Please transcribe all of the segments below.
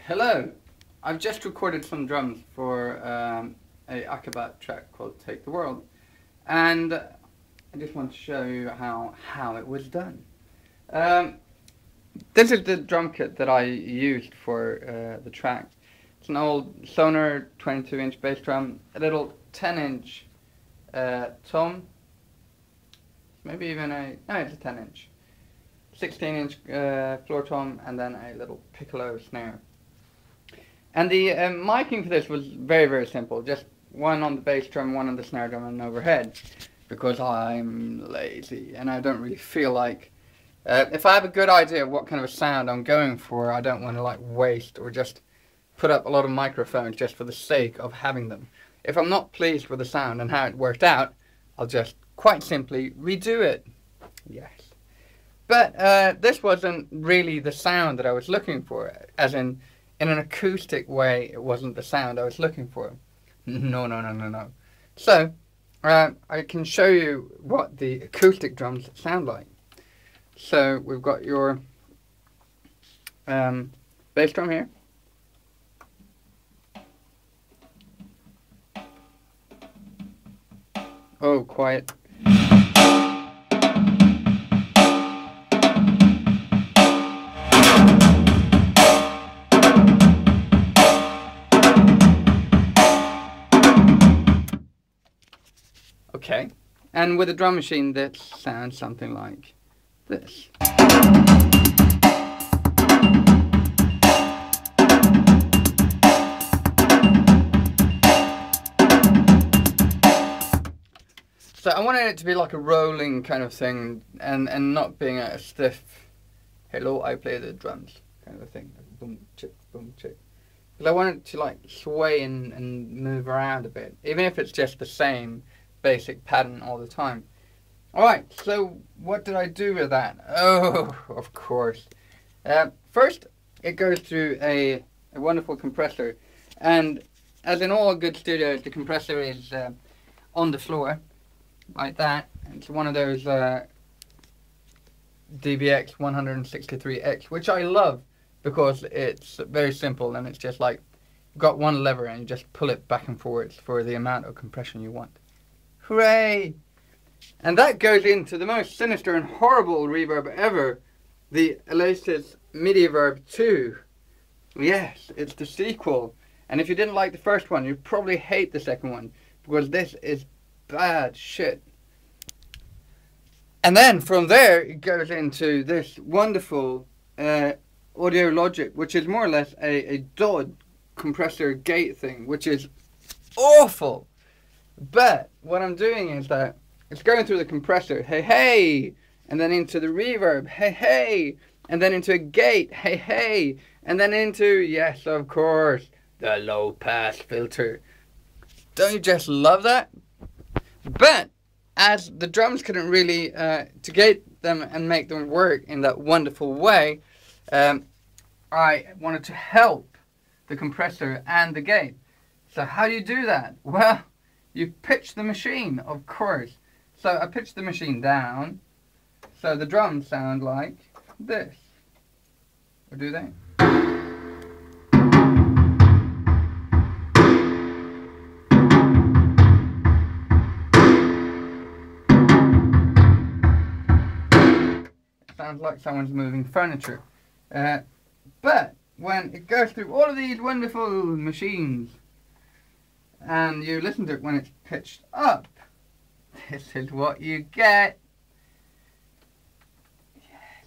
Hello, I've just recorded some drums for a Akaba track called Take the World, and I just want to show you how it was done. This is the drum kit that I used for the track. It's an old Sonar 22-inch bass drum, a little 10-inch tom, maybe even no, it's a 10-inch, 16-inch floor tom, and then a little piccolo snare. And the miking for this was very, very simple. Just one on the bass drum, one on the snare drum, and overhead. Because I'm lazy and I don't really feel like... if I have a good idea of what kind of a sound I'm going for, I don't want to like waste or just put up a lot of microphones just for the sake of having them. If I'm not pleased with the sound and how it worked out, I'll just quite simply redo it. Yes. But this wasn't really the sound that I was looking for, as in an acoustic way, it wasn't the sound I was looking for. No. So, I can show you what the acoustic drums sound like. So, we've got your bass drum here. Oh, quiet. Okay, and with a drum machine that sounds something like this. So I wanted it to be like a rolling kind of thing, and not being a stiff, hello, I play the drums kind of a thing, like boom, chick, boom, chick. Because I wanted it to like sway and move around a bit, even if it's just the same basic pattern all the time. Alright, so what did I do with that? Oh, of course. First, it goes through a wonderful compressor, and as in all good studios, the compressor is on the floor, like that. It's one of those DBX 163X, which I love because it's very simple and it's just like, you've got one lever and you just pull it back and forwards for the amount of compression you want. Hooray! And that goes into the most sinister and horrible reverb ever, the Elasis MIDI Verb 2. Yes, it's the sequel. And if you didn't like the first one, you probably hate the second one, because this is bad shit. And then from there, it goes into this wonderful Audio Logic, which is more or less a DOD compressor gate thing, which is awful. But what I'm doing is that it's going through the compressor, hey hey, and then into the reverb, hey hey, and then into a gate, hey hey, and then into, yes of course, the low pass filter. Don't you just love that? But as the drums couldn't really to gate them and make them work in that wonderful way, I wanted to help the compressor and the gate. So how do you do that? Well, you pitch the machine, of course. So I pitch the machine down, so the drums sound like this. Or do they? It sounds like someone's moving furniture. But when it goes through all of these wonderful machines, and you listen to it when it's pitched up, this is what you get. Yes.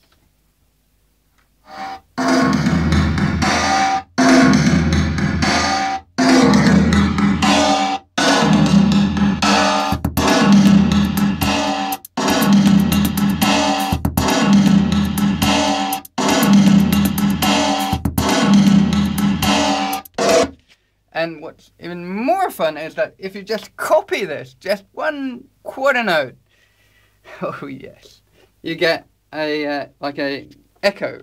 And what's even more fun is that if you just copy this, just one quarter note, oh yes, you get a like a echo.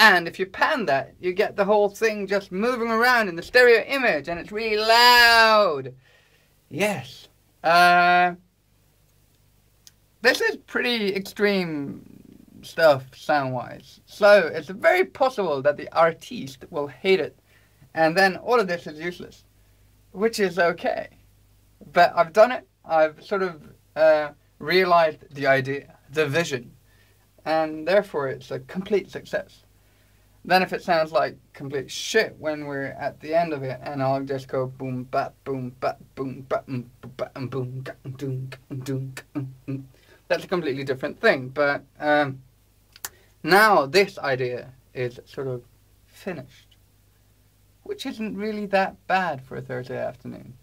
And if you pan that, you get the whole thing just moving around in the stereo image, and it's really loud. Yes. This is pretty extreme stuff sound-wise. So it's very possible that the artiste will hate it. And then all of this is useless. Which is okay. But I've done it. I've sort of realized the idea, the vision. And therefore it's a complete success. Then if it sounds like complete shit when we're at the end of it, and I'll just go boom bap boom bap boom bap boom boom doom doom. That's a completely different thing. But now this idea is sort of finished, which isn't really that bad for a Thursday afternoon,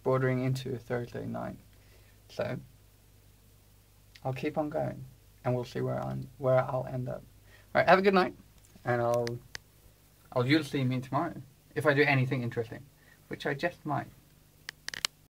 bordering into a Thursday night. So I'll keep on going, and we'll see where I'll end up. All right, have a good night. And you'll see me tomorrow if I do anything interesting, which I just might.